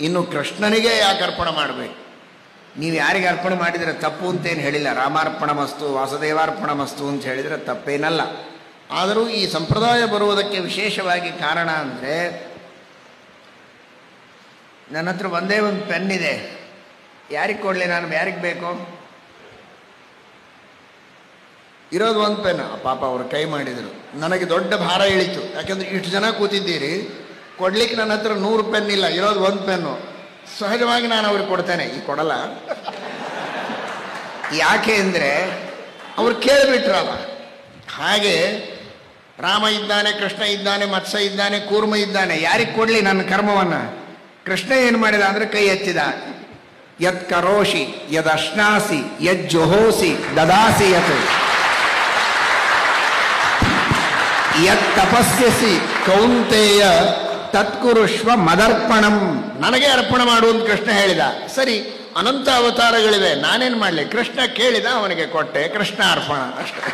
ಇನ್ನು ಕೃಷ್ಣನಿಗೆ ಯಾಕೆ ಅರ್ಪಣೆ ಮಾಡಬೇಕು? ನೀವು ಯಾರಿಗೆ ಅರ್ಪಣೆ ಮಾಡಿದರೆ ತಪ್ಪು ಅಂತೇನು ಹೇಳಿಲ್ಲ. ರಾಮಾರ್ಪಣ ಮಸ್ತು, ವಾಸುದೇವಾರ್ಪಣ ಮಸ್ತು ಅಂತ ಹೇಳಿದರೆ ತಪ್ಪೇನಲ್ಲ. ಆದರೂ ಈ ಸಂಪ್ರದಾಯ ಬರುವುದಕ್ಕೆ ವಿಶೇಷವಾಗಿ ಕಾರಣ ಅಂದರೆ, ನನ್ನ ಹತ್ರ ಒಂದೇ ಒಂದು ಪೆನ್ ಇದೆ, ಯಾರಿಗೆ ಕೊಡಲಿ ನಾನು? ಯಾರಿಗೆ ಬೇಕು? ಇರೋದು ಒಂದು ಪೆನ್. ಪಾಪ ಅವರು ಕೈ ಮಾಡಿದರು, ನನಗೆ ದೊಡ್ಡ ಭಾರ ಇಳಿತು. ಯಾಕೆಂದರೆ ಇಷ್ಟು ಜನ ಕೂತಿದ್ದೀರಿ, ಕೊಡ್ಲಿಕ್ಕೆ ನನ್ನ ಹತ್ರ 100 ಪೆನ್ ಇಲ್ಲ, ಇರೋದು ಒಂದು ಪೆನ್ನು. ಸಹಜವಾಗಿ ನಾನು ಅವ್ರಿಗೆ ಕೊಡ್ತೇನೆ, ಈಗ ಕೊಡಲ್ಲ. ಯಾಕೆ ಅಂದರೆ ಅವ್ರು ಕೇಳಿಬಿಟ್ರಲ್ಲ. ಹಾಗೆ ರಾಮ ಇದ್ದಾನೆ, ಕೃಷ್ಣ ಇದ್ದಾನೆ, ಮತ್ಸ್ಯ ಇದ್ದಾನೆ, ಕೂರ್ಮ ಇದ್ದಾನೆ, ಯಾರಿಗೆ ಕೊಡಲಿ ನನ್ನ ಕರ್ಮವನ್ನು? ಕೃಷ್ಣ ಏನು ಮಾಡಿದ ಅಂದರೆ ಕೈ ಎತ್ತಿದ. ಯತ್ ಕರೋಷಿ ಯದ್ ಅಶ್ನಾಸಿ ಯದ್ ಜೊಹೋಸಿ ದದಾಸಿ ಯತ್ ಯತ್ ತಪಸ್ಯಸಿ ಕೌಂತೆಯ ತತ್ಕುರುಷ್ವ ಮದರ್ಪಣಂ. ನನಗೆ ಅರ್ಪಣೆ ಮಾಡುವಂತ ಕೃಷ್ಣ ಹೇಳಿದ. ಸರಿ, ಅನಂತ ಅವತಾರಗಳಿವೆ, ನಾನೇನು ಮಾಡಲಿ? ಕೃಷ್ಣ ಕೇಳಿದ, ಅವನಿಗೆ ಕೊಟ್ಟೆ, ಕೃಷ್ಣ ಅರ್ಪಣ ಅಷ್ಟೇ.